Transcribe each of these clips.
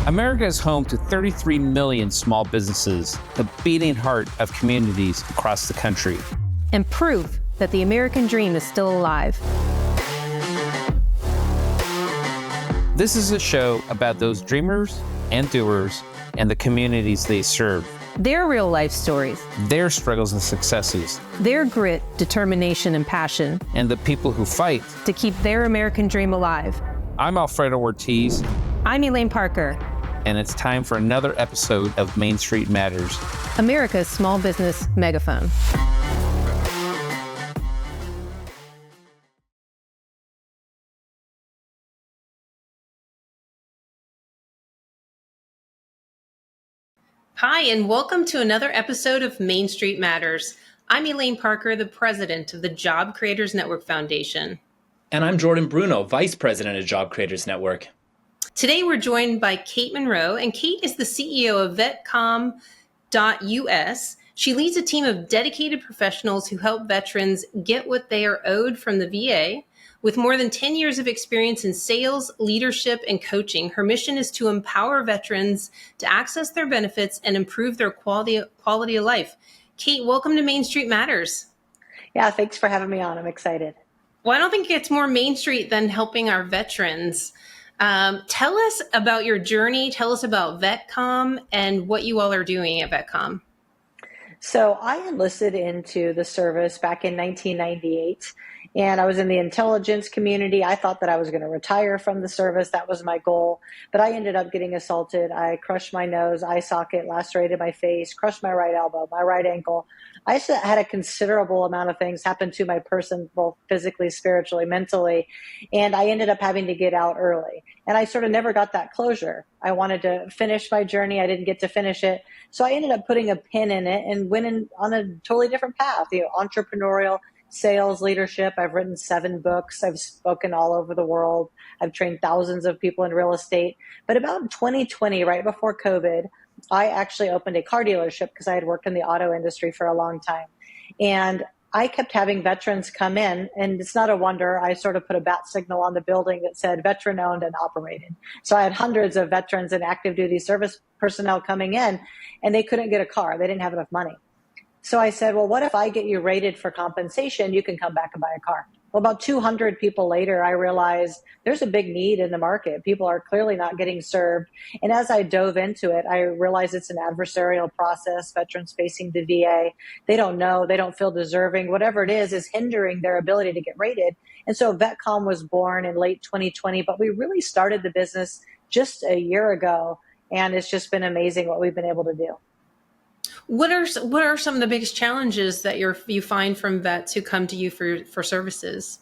America is home to 33 million small businesses, the beating heart of communities across the country. And proof that the American dream is still alive. This is a show about those dreamers and doers and the communities they serve. Their real life stories. Their struggles and successes. Their grit, determination, and passion. And the people who fight to keep their American dream alive. I'm Alfredo Ortiz. I'm Elaine Parker. And it's time for another episode of Main Street Matters, America's small business megaphone. Hi, and welcome to another episode of Main Street Matters. I'm Elaine Parker, the president of the Job Creators Network Foundation. And I'm Jordan Bruno, vice president of Job Creators Network. Today, we're joined by Kate Monroe, and Kate is the CEO of Vetcomm.us. She leads a team of dedicated professionals who help veterans get what they are owed from the VA. With more than 10 years of experience in sales, leadership, and coaching, her mission is to empower veterans to access their benefits and improve their quality of life. Kate, welcome to Main Street Matters. Yeah, thanks for having me on. I'm excited. Well, I don't think it gets more Main Street than helping our veterans. Tell us about your journey. Tell us about Vetcomm and what you all are doing at Vetcomm. So I enlisted into the service back in 1998, and I was in the intelligence community. I thought that I was going to retire from the service. That was my goal. But I ended up getting assaulted. I crushed my nose, eye socket, lacerated my face, crushed my right elbow, my right ankle. I just had a considerable amount of things happen to my person, both physically, spiritually, mentally, and I ended up having to get out early. And I sort of never got that closure. I wanted to finish my journey. I didn't get to finish it. So I ended up putting a pin in it and went on a totally different path, entrepreneurial, sales, leadership. I've written 7 books. I've spoken all over the world. I've trained thousands of people in real estate. But about 2020, right before COVID, I actually opened a car dealership because I had worked in the auto industry for a long time. And I kept having veterans come in, and it's not a wonder. I sort of put a bat signal on the building that said veteran owned and operated. So I had hundreds of veterans and active duty service personnel coming in, and they couldn't get a car. They didn't have enough money. So I said, well, what if I get you rated for compensation? You can come back and buy a car. Well, about 200 people later, I realized there's a big need in the market. People are clearly not getting served. And as I dove into it, I realized it's an adversarial process. Veterans facing the VA, they don't know, they don't feel deserving. Whatever it is hindering their ability to get rated. And so Vetcomm was born in late 2020, but we really started the business just a year ago. And it's just been amazing what we've been able to do. What are some of the biggest challenges that you find from vets who come to you for services?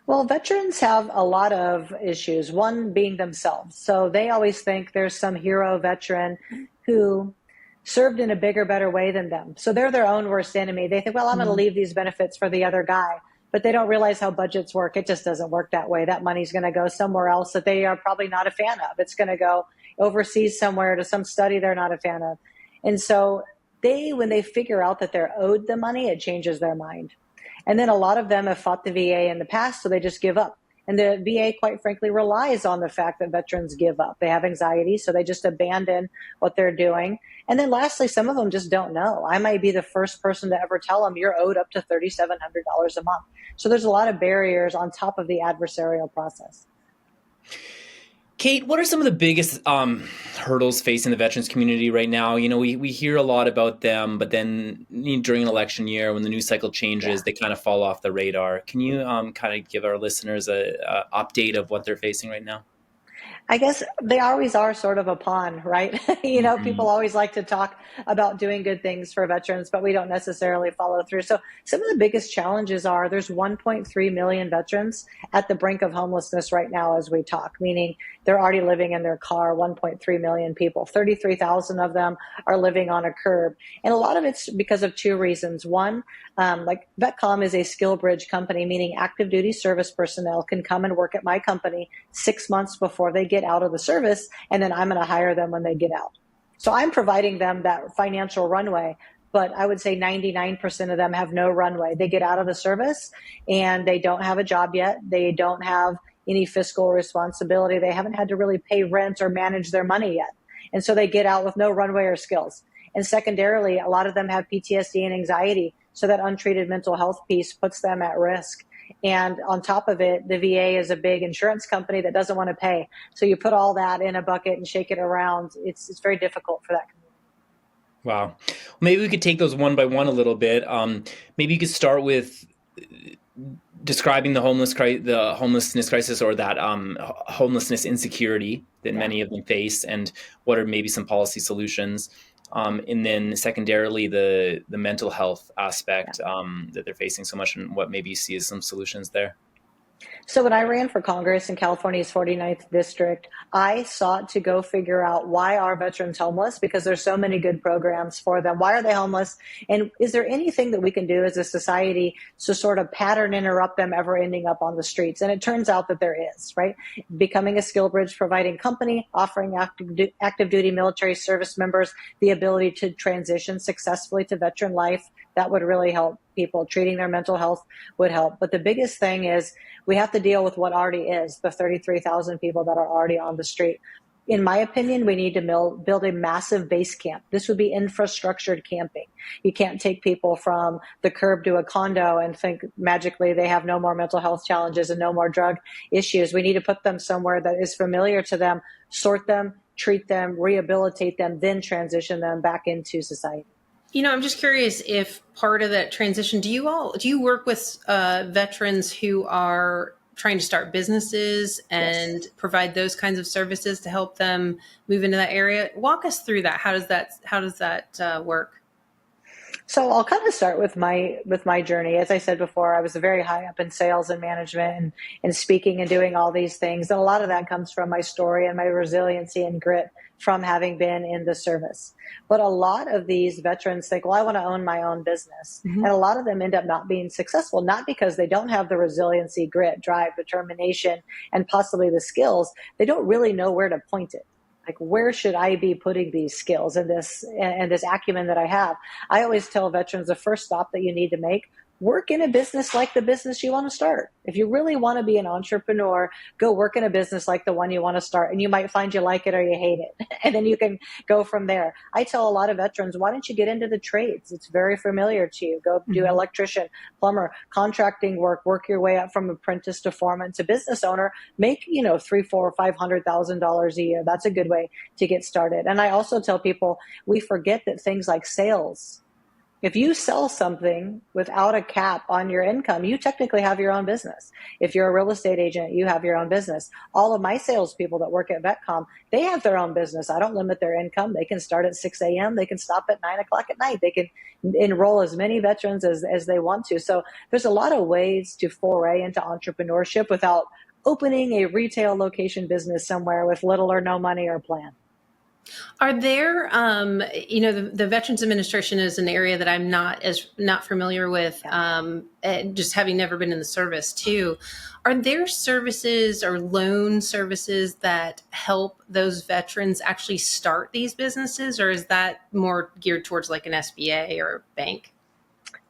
Well, veterans have a lot of issues, one being themselves. So they always think there's some hero veteran who served in a bigger, better way than them. So they're their own worst enemy. They think, well, I'm going to leave these benefits for the other guy. But they don't realize how budgets work. It just doesn't work that way. That money's going to go somewhere else that they are probably not a fan of. It's going to go overseas somewhere to some study they're not a fan of. And so when they figure out that they're owed the money, it changes their mind. And then a lot of them have fought the VA in the past, so they just give up. And the VA, quite frankly, relies on the fact that veterans give up. They have anxiety, so they just abandon what they're doing. And then lastly, some of them just don't know. I might be the first person to ever tell them you're owed up to $3,700 a month. So there's a lot of barriers on top of the adversarial process. Kate, what are some of the biggest hurdles facing the veterans community right now? We hear a lot about them, but then during an election year, when the news cycle changes, they kind of fall off the radar. Can you kind of give our listeners a update of what they're facing right now? I guess they always are sort of a pawn, right? People always like to talk about doing good things for veterans, but we don't necessarily follow through. So some of the biggest challenges are there's 1.3 million veterans at the brink of homelessness right now as we talk, meaning they're already living in their car, 1.3 million people. 33,000 of them are living on a curb. And a lot of it's because of 2 reasons. One, like Vetcomm is a skill bridge company, meaning active duty service personnel can come and work at my company 6 months before they get out of the service, and then I'm going to hire them when they get out. So I'm providing them that financial runway, but I would say 99% of them have no runway. They get out of the service and they don't have a job yet. They don't have any fiscal responsibility. They haven't had to really pay rent or manage their money yet. And so they get out with no runway or skills. And secondarily, a lot of them have PTSD and anxiety. So that untreated mental health piece puts them at risk. And on top of it, the VA is a big insurance company that doesn't want to pay. So you put all that in a bucket and shake it around. It's very difficult for that community. Wow. Maybe we could take those one by one a little bit. Maybe you could start with describing the homelessness crisis, or that homelessness insecurity that many of them face, and what are maybe some policy solutions. And then secondarily, the mental health aspect that they're facing so much, and what maybe you see as some solutions there. So when I ran for Congress in California's 49th district, I sought to go figure out, why are veterans homeless? Because there's so many good programs for them. Why are they homeless? And is there anything that we can do as a society to sort of pattern interrupt them ever ending up on the streets? And it turns out that there is, right? Becoming a skill bridge providing company, offering active duty military service members the ability to transition successfully to veteran life. That would really help people. Treating their mental health would help. But the biggest thing is we have to deal with what already is, the 33,000 people that are already on the street. In my opinion, we need to build a massive base camp. This would be infrastructured camping. You can't take people from the curb to a condo and think magically they have no more mental health challenges and no more drug issues. We need to put them somewhere that is familiar to them, sort them, treat them, rehabilitate them, then transition them back into society. I'm just curious if part of that transition, do you work with veterans who are trying to start businesses and provide those kinds of services to help them move into that area? Walk us through that. How does that work? So I'll kind of start with my journey. As I said before, I was very high up in sales and management and speaking and doing all these things. And a lot of that comes from my story and my resiliency and grit from having been in the service. But a lot of these veterans think, well, I want to own my own business. Mm-hmm. And a lot of them end up not being successful, not because they don't have the resiliency, grit, drive, determination, and possibly the skills. They don't really know where to point it. Like, where should I be putting these skills and this acumen that I have? I always tell veterans the first stop that you need to make, work in a business like the business you want to start. If you really want to be an entrepreneur, go work in a business like the one you want to start, and you might find you like it or you hate it. And then you can go from there. I tell a lot of veterans, why don't you get into the trades? It's very familiar to you. Go do electrician, plumber, contracting work your way up from apprentice to foreman to business owner. Make, $300,000, $400,000, $500,000 a year. That's a good way to get started. And I also tell people, we forget that things like sales, if you sell something without a cap on your income, you technically have your own business. If you're a real estate agent, you have your own business. All of my salespeople that work at Vetcomm, they have their own business. I don't limit their income. They can start at 6 a.m. They can stop at 9 o'clock at night. They can enroll as many veterans as they want to. So there's a lot of ways to foray into entrepreneurship without opening a retail location business somewhere with little or no money or plan. Are there, the Veterans Administration is an area that I'm not familiar with, just having never been in the service too. Are there services or loan services that help those veterans actually start these businesses, or is that more geared towards like an SBA or a bank?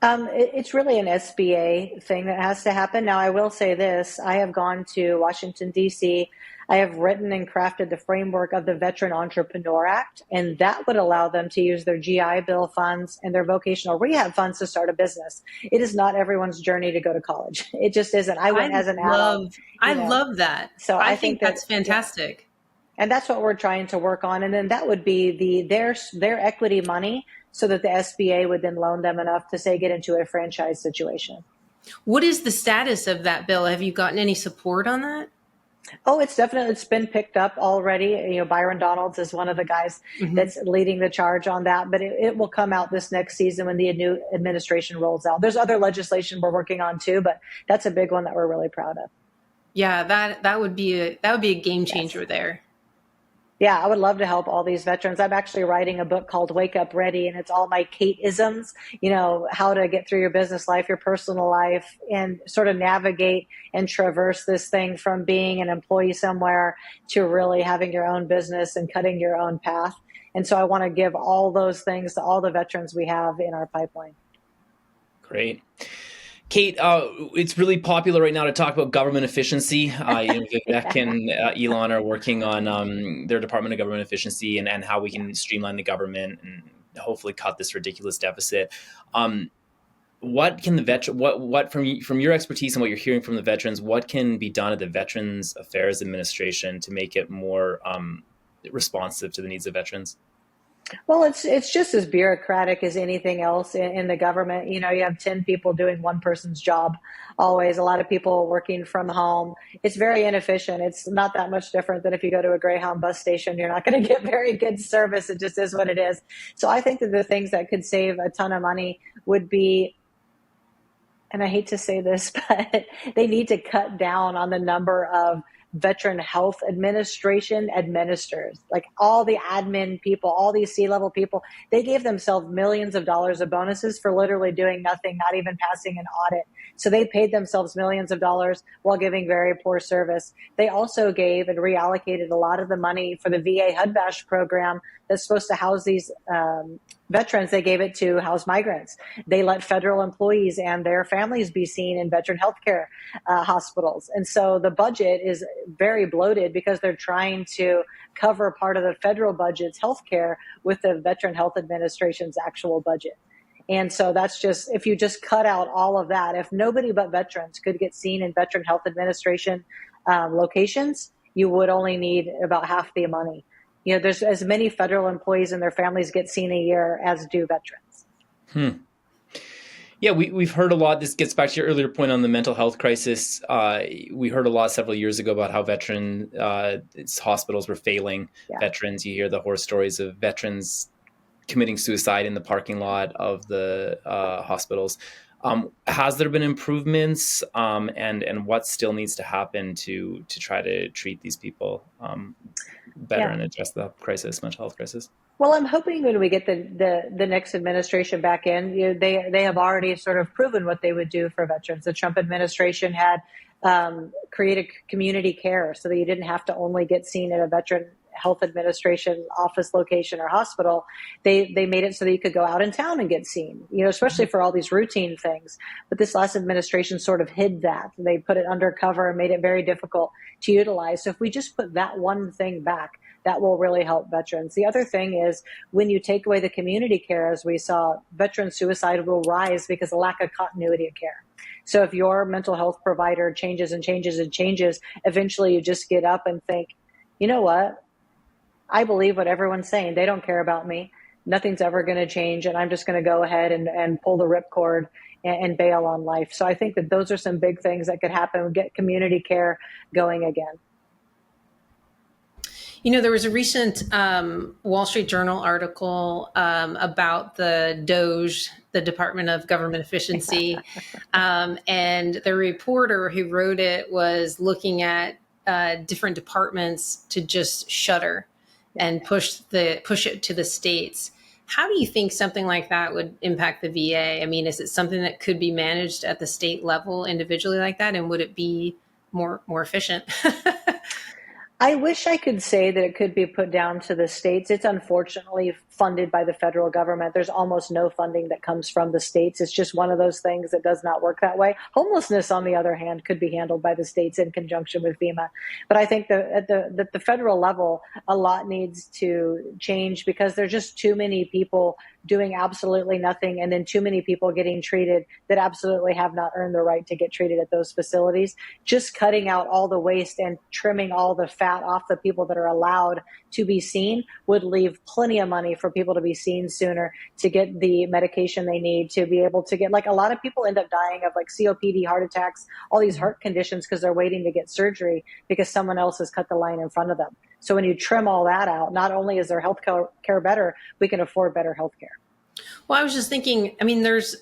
It's really an SBA thing that has to happen. Now, I will say this. I have gone to Washington, D.C. I have written and crafted the framework of the Veteran Entrepreneur Act, and that would allow them to use their GI Bill funds and their vocational rehab funds to start a business. It is not everyone's journey to go to college. It just isn't. I went as an adult. I love that. So I think that's fantastic. Yeah. And that's what we're trying to work on. And then that would be their equity money, so that the SBA would then loan them enough to, say, get into a franchise situation. What is the status of that bill? Have you gotten any support on that? Oh, it's been picked up already. Byron Donalds is one of the guys that's leading the charge on that, but it will come out this next season when the new administration rolls out. There's other legislation we're working on too, but that's a big one that we're really proud of. Yeah, that would be a game changer there. Yeah, I would love to help all these veterans. I'm actually writing a book called Wake Up Ready, and it's all my Kate-isms, how to get through your business life, your personal life, and sort of navigate and traverse this thing from being an employee somewhere to really having your own business and cutting your own path. And so I want to give all those things to all the veterans we have in our pipeline. Great. Kate, it's really popular right now to talk about government efficiency. Vivek and Elon are working on their Department of Government Efficiency and how we can streamline the government and hopefully cut this ridiculous deficit. What can what from your expertise and what you're hearing from the veterans, what can be done at the Veterans Affairs Administration to make it more responsive to the needs of veterans? Well, it's just as bureaucratic as anything else in the government. You have 10 people doing one person's job, always a lot of people working from home. It's very inefficient. It's not that much different than if you go to a Greyhound bus station, you're not going to get very good service. It just is what it is. So I think that the things that could save a ton of money would be, and I hate to say this, but they need to cut down on the number of Veteran Health Administration administrators, like all the admin people, all these C-level people. They gave themselves millions of dollars of bonuses for literally doing nothing, not even passing an audit. So they paid themselves millions of dollars while giving very poor service. They also gave and reallocated a lot of the money for the VA HUD-VASH program that's supposed to house these veterans. They gave it to house migrants. They let federal employees and their families be seen in veteran healthcare hospitals. And so the budget is very bloated because they're trying to cover part of the federal budget's healthcare with the Veteran Health Administration's actual budget. And so that's just, if you just cut out all of that, if nobody but veterans could get seen in Veteran Health Administration locations, you would only need about half the money. There's as many federal employees and their families get seen a year as do veterans. Yeah, we've heard a lot. This gets back to your earlier point on the mental health crisis. We heard a lot several years ago about how veteran hospitals were failing veterans. You hear the horror stories of veterans committing suicide in the parking lot of the hospitals. Has there been improvements, and what still needs to happen to try to treat these people better and address the mental health crisis? Well, I'm hoping when we get the next administration back in, they have already sort of proven what they would do for veterans. The Trump administration had created community care so that you didn't have to only get seen at a Veteran Health Administration office location or hospital. They made it so that you could go out in town and get seen, especially for all these routine things. But this last administration sort of hid that. They put it undercover and made it very difficult to utilize. So if we just put that one thing back, that will really help veterans. The other thing is when you take away the community care, as we saw, veteran suicide will rise because of lack of continuity of care. So if your mental health provider changes and changes and changes, eventually you just get up and think, you know what? I believe what everyone's saying. They don't care about me. Nothing's ever going to change. And I'm just going to go ahead and pull the ripcord and bail on life. So I think that those are some big things that could happen. Get community care going again. There was a recent Wall Street Journal article about the DOGE, the Department of Government Efficiency. And the reporter who wrote it was looking at different departments to just shutter and push it to the states. How do you think something like that would impact the VA? I mean, is it something that could be managed at the state level individually like that? And would it be more efficient? I wish I could say that it could be put down to the states. It's unfortunately funded by the federal government. There's almost no funding that comes from the states. It's just one of those things that does not work that way. Homelessness, on the other hand, could be handled by the states in conjunction with FEMA. But I think that at the federal level, a lot needs to change because there's just too many people doing absolutely nothing and then too many people getting treated that absolutely have not earned the right to get treated at those facilities. Just cutting out all the waste and trimming all the fat off the people that are allowed to be seen would leave plenty of money for people to be seen sooner, to get the medication they need, to be able to get, like, a lot of people end up dying of like COPD, heart attacks, all these heart conditions because they're waiting to get surgery because someone else has cut the line in front of them. So when you trim all that out, not only is their health care better, we can afford better health care. Well, I was just thinking, I mean, there's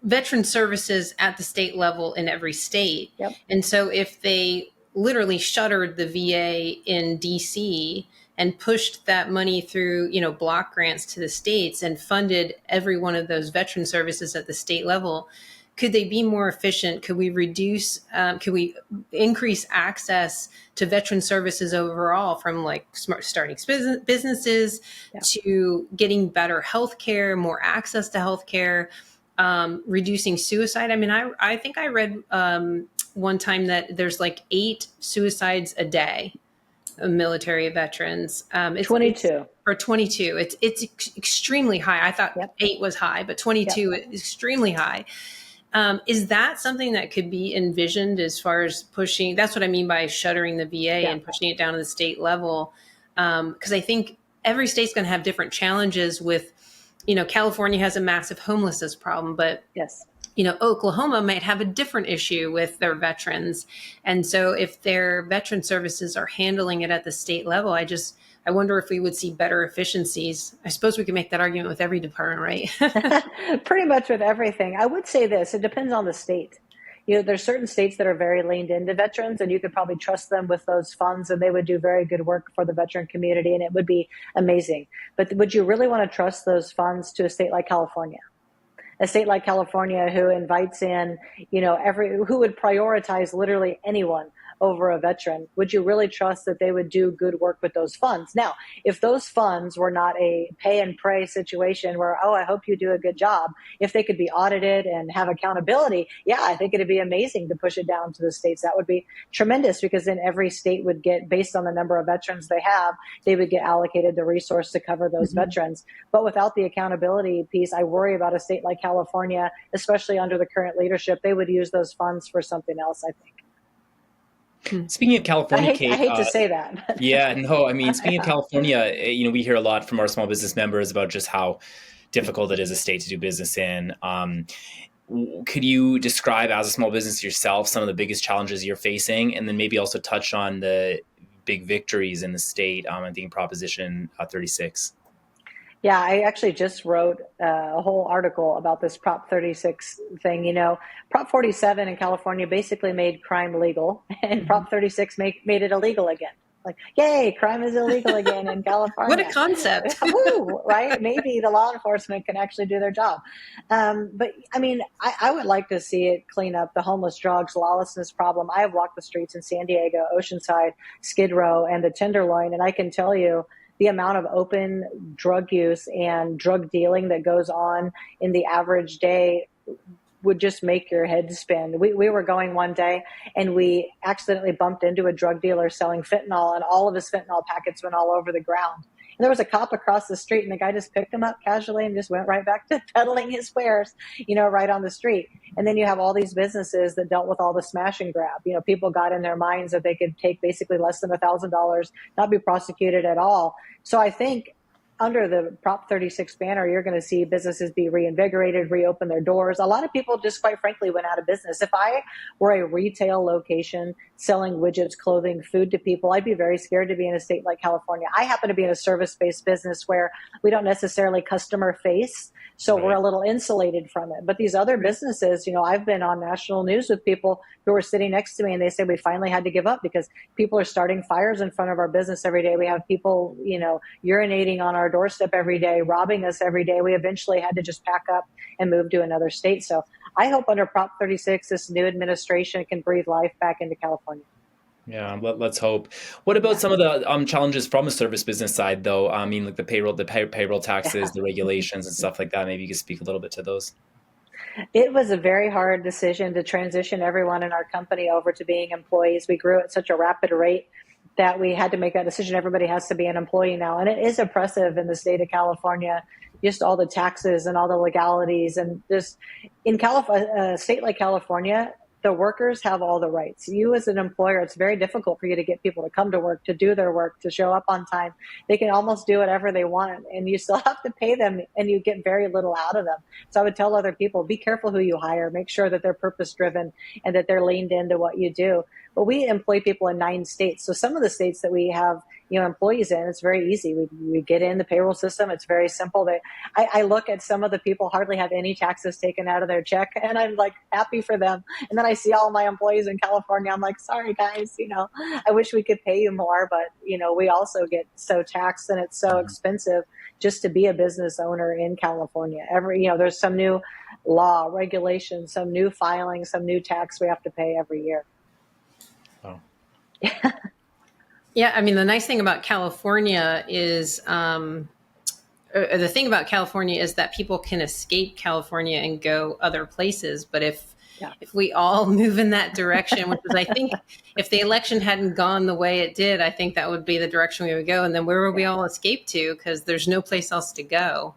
veteran services at the state level in every state. Yep. And so if they literally shuttered the VA in DC and pushed that money through, block grants to the states and funded every one of those veteran services at the state level, could they be more efficient? Could we could we increase access to veteran services overall, from like starting businesses to getting better healthcare, more access to healthcare? reducing suicide. I mean, I think I read one time that there's like 8 suicides a day of military veterans. It's 22. Or 22. It's extremely high. I thought 8 was high, but 22 is extremely high. Is that something that could be envisioned as far as pushing? That's what I mean by shuttering the VA and pushing it down to the state level. Because I think every state's going to have different challenges with, California has a massive homelessness problem, but Oklahoma might have a different issue with their veterans. And so if their veteran services are handling it at the state level, I wonder if we would see better efficiencies. I suppose we could make that argument with every department, right? Pretty much with everything. I would say this, it depends on the state. There's certain states that are very leaned into veterans, and you could probably trust them with those funds, and they would do very good work for the veteran community, and it would be amazing. But would you really want to trust those funds to a state like California? A state like California who invites in, who would prioritize literally anyone over a veteran? Would you really trust that they would do good work with those funds? Now, if those funds were not a pay and pray situation where, I hope you do a good job, if they could be audited and have accountability, I think it'd be amazing to push it down to the states. That would be tremendous, because then every state would get, based on the number of veterans they have, they would get allocated the resource to cover those veterans. But without the accountability piece, I worry about a state like California, especially under the current leadership. They would use those funds for something else, I think. Speaking of California, Kate, I hate to say that. Speaking of California, we hear a lot from our small business members about just how difficult it is a state to do business in. Could you describe, as a small business yourself, some of the biggest challenges you're facing, and then maybe also touch on the big victories in the state? I think Proposition 36. Yeah, I actually just wrote a whole article about this Prop 36 thing. Prop 47 in California basically made crime legal, and Prop 36 made it illegal again. Like, yay, crime is illegal again in California. What a concept. Woo, right? Maybe the law enforcement can actually do their job. But I would like to see it clean up the homeless, drugs, lawlessness problem. I have walked the streets in San Diego, Oceanside, Skid Row, and the Tenderloin, and I can tell you, the amount of open drug use and drug dealing that goes on in the average day would just make your head spin. We were going one day and we accidentally bumped into a drug dealer selling fentanyl, and all of his fentanyl packets went all over the ground. And there was a cop across the street, and the guy just picked him up casually and just went right back to peddling his wares, right on the street. And then you have all these businesses that dealt with all the smash and grab. People got in their minds that they could take basically less than $1,000, not be prosecuted at all. So I think under the Prop 36 banner, you're going to see businesses be reinvigorated, reopen their doors. A lot of people just quite frankly went out of business. If I were a retail location selling widgets, clothing, food to people, I'd be very scared to be in a state like California. I happen to be in a service-based business where we don't necessarily customer face, so we're a little insulated from it. But these other businesses, I've been on national news with people who were sitting next to me, and they said we finally had to give up because people are starting fires in front of our business every day. We have people, urinating on our doorstep every day, robbing us every day. We eventually had to just pack up and move to another state. So I hope under Prop 36, this new administration can breathe life back into California. Yeah, let's hope. What about some of the challenges from a service business side, though? Like the payroll taxes, the regulations and stuff like that. Maybe you could speak a little bit to those. It was a very hard decision to transition everyone in our company over to being employees. We grew at such a rapid rate that we had to make that decision. Everybody has to be an employee now. And it is oppressive in the state of California, just all the taxes and all the legalities. And just in a state like California, the workers have all the rights. You as an employer, it's very difficult for you to get people to come to work, to do their work, to show up on time. They can almost do whatever they want, and you still have to pay them, and you get very little out of them. So I would tell other people, be careful who you hire. Make sure that they're purpose-driven and that they're leaned into what you do. But we employ people in 9 states. So some of the states that we have employees in, it's very easy. We get in the payroll system. It's very simple. I look at some of the people hardly have any taxes taken out of their check, and I'm like happy for them. And then I see all my employees in California. I'm like, sorry guys, I wish we could pay you more, but we also get so taxed, and it's so expensive just to be a business owner in California. There's some new law, regulation, some new filing, some new tax we have to pay every year. Wow. Yeah, the nice thing about California is the thing about California is that people can escape California and go other places. But if we all move in that direction, which is, I think, if the election hadn't gone the way it did, I think that would be the direction we would go. And then where would we all escape to? Because there's no place else to go.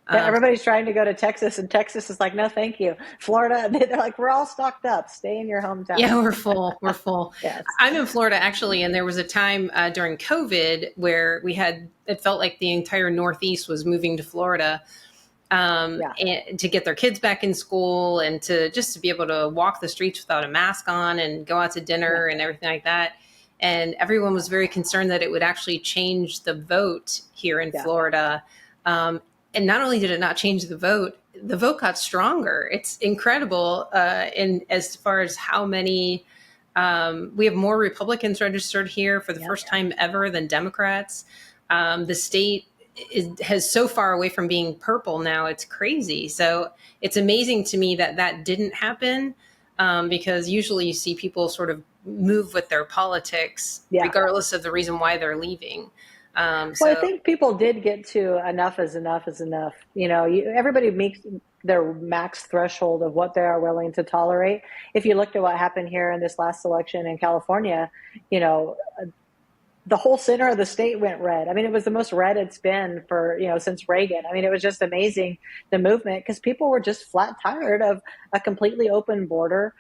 Everybody's trying to go to Texas, and Texas is like, no, thank you. Florida, they're like, we're all stocked up. Stay in your hometown. Yeah, we're full. We're full. Yes. I'm in Florida, actually, and there was a time during COVID where it felt like the entire Northeast was moving to Florida and to get their kids back in school and to be able to walk the streets without a mask on and go out to dinner and everything like that. And everyone was very concerned that it would actually change the vote here in Florida. And not only did it not change the vote got stronger. It's incredible as far as how many, we have more Republicans registered here for the first time ever than Democrats. The state has so far away from being purple now, it's crazy. So it's amazing to me that didn't happen because usually you see people sort of move with their politics regardless of the reason why they're leaving. Well, I think people did get to enough is enough is enough. Everybody makes their max threshold of what they are willing to tolerate. If you looked at what happened here in this last election in California, the whole center of the state went red. I mean, it was the most red it's been for, since Reagan. I mean, it was just amazing, the movement, because people were just flat tired of a completely open border.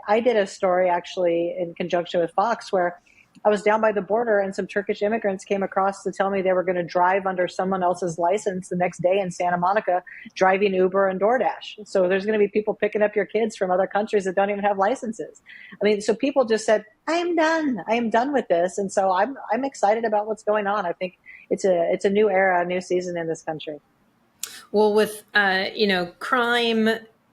I did a story actually in conjunction with Fox where I was down by the border and some Turkish immigrants came across to tell me they were going to drive under someone else's license the next day in Santa Monica, driving Uber and DoorDash. So there's going to be people picking up your kids from other countries that don't even have licenses. I mean, so people just said, I am done. I am done with this. And so I'm excited about what's going on. I think it's a new era, a new season in this country. Well, with, crime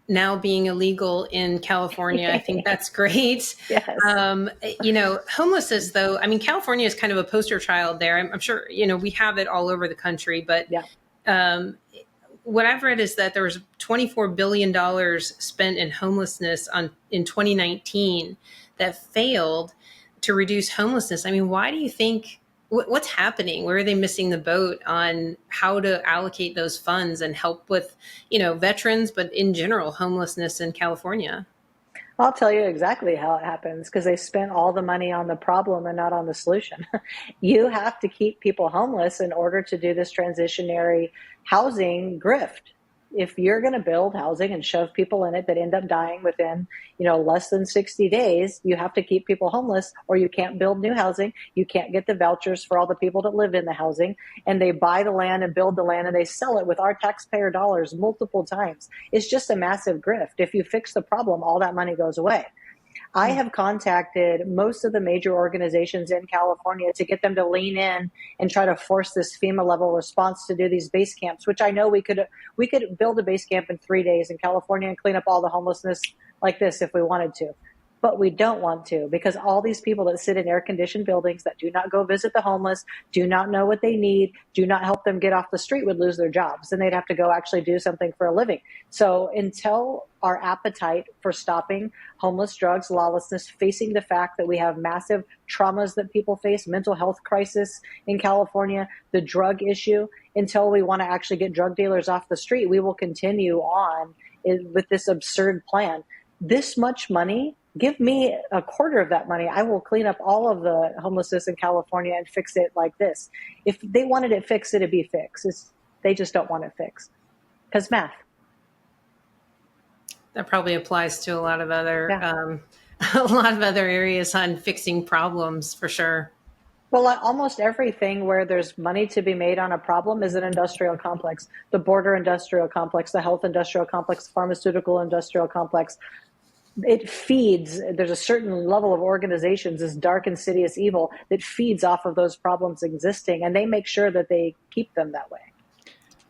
now being illegal in California, I think that's great. Yes. Homelessness, though, I mean, California is kind of a poster child there. I'm sure, we have it all over the country, but what I've read is that there was $24 billion spent in homelessness in 2019 that failed to reduce homelessness. I mean, why do you think, what's happening? Where are they missing the boat on how to allocate those funds and help with, veterans, but in general, homelessness in California? I'll tell you exactly how it happens because they spent all the money on the problem and not on the solution. You have to keep people homeless in order to do this transitionary housing grift. If you're going to build housing and shove people in it that end up dying within, less than 60 days, you have to keep people homeless or you can't build new housing. You can't get the vouchers for all the people that live in the housing, and they buy the land and build the land and they sell it with our taxpayer dollars multiple times. It's just a massive grift. If you fix the problem, all that money goes away. I have contacted most of the major organizations in California to get them to lean in and try to force this FEMA level response to do these base camps, which I know we could build a base camp in 3 days in California and clean up all the homelessness like this if we wanted to. But we don't want to, because all these people that sit in air-conditioned buildings that do not go visit the homeless, do not know what they need, do not help them get off the street would lose their jobs. And they'd have to go actually do something for a living. So until our appetite for stopping homeless, drugs, lawlessness, facing the fact that we have massive traumas that people face, mental health crisis in California, the drug issue, until we want to actually get drug dealers off the street, we will continue on with this absurd plan. This much money, give me a quarter of that money. I will clean up all of the homelessness in California and fix it like this. If they wanted it fixed, it'd be fixed. They just don't want it fixed because math. That probably applies to a lot of other areas on fixing problems for sure. Well, almost everything where there's money to be made on a problem is an industrial complex. The border industrial complex, the health industrial complex, pharmaceutical industrial complex. It feeds, there's a certain level of organizations, this dark, insidious evil that feeds off of those problems existing, and they make sure that they keep them that way.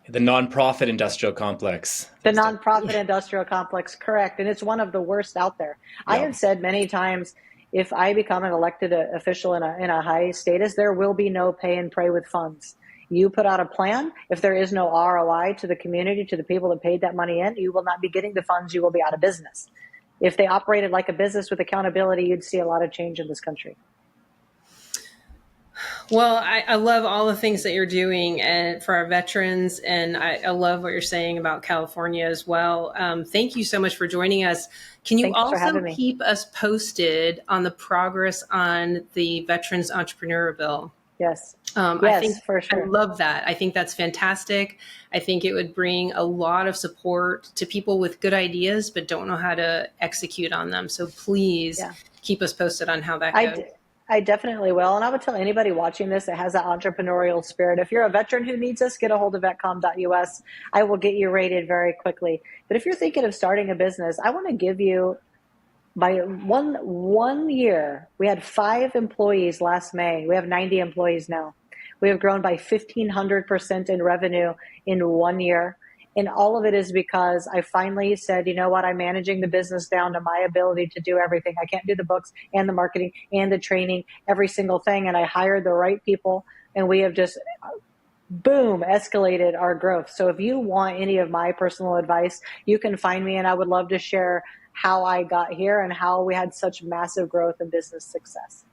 The nonprofit industrial complex. The nonprofit industrial complex, correct. And it's one of the worst out there. Yeah. I have said many times, if I become an elected official in a high status, there will be no pay and pray with funds. You put out a plan. If there is no ROI to the community, to the people that paid that money in, you will not be getting the funds. You will be out of business. If they operated like a business with accountability, you'd see a lot of change in this country. Well, I love all the things that you're doing and for our veterans, and I love what you're saying about California as well. Thank you so much for joining us. Can you Thanks for also having me. keep us posted on the progress on the Veterans Entrepreneur Bill? Yes. I Yes, think for sure. I love that. I think that's fantastic. I think it would bring a lot of support to people with good ideas but don't know how to execute on them. So please Yeah. keep us posted on how that goes. I definitely will. And I would tell anybody watching this that has that entrepreneurial spirit, if you're a veteran who needs us, get a hold of vetcomm.us. I will get you rated very quickly. But if you're thinking of starting a business, I want to give you, by one year, we had 5 employees last May. We have 90 employees now. We have grown by 1,500% in revenue in 1 year. And all of it is because I finally said, you know what, I'm managing the business down to my ability to do everything. I can't do the books and the marketing and the training, every single thing. And I hired the right people, and we have just, boom, escalated our growth. So if you want any of my personal advice, you can find me, and I would love to share how I got here and how we had such massive growth and business success.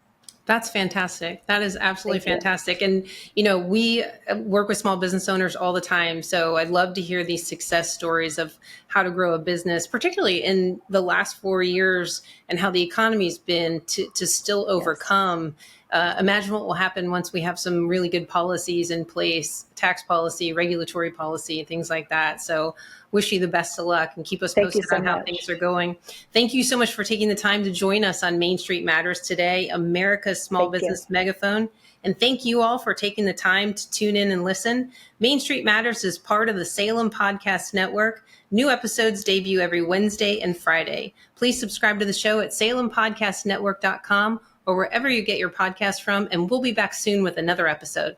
That's fantastic. That is absolutely fantastic. And, we work with small business owners all the time. So I'd love to hear these success stories of how to grow a business, particularly in the last 4 years and how the economy's been to still overcome. Imagine what will happen once we have some really good policies in place, tax policy, regulatory policy, things like that. So wish you the best of luck and keep us posted on how things are going. Thank you so much for taking the time to join us on Main Street Matters today, America's small business megaphone. And thank you all for taking the time to tune in and listen. Main Street Matters is part of the Salem Podcast Network. New episodes debut every Wednesday and Friday. Please subscribe to the show at salempodcastnetwork.com or wherever you get your podcast from, and we'll be back soon with another episode.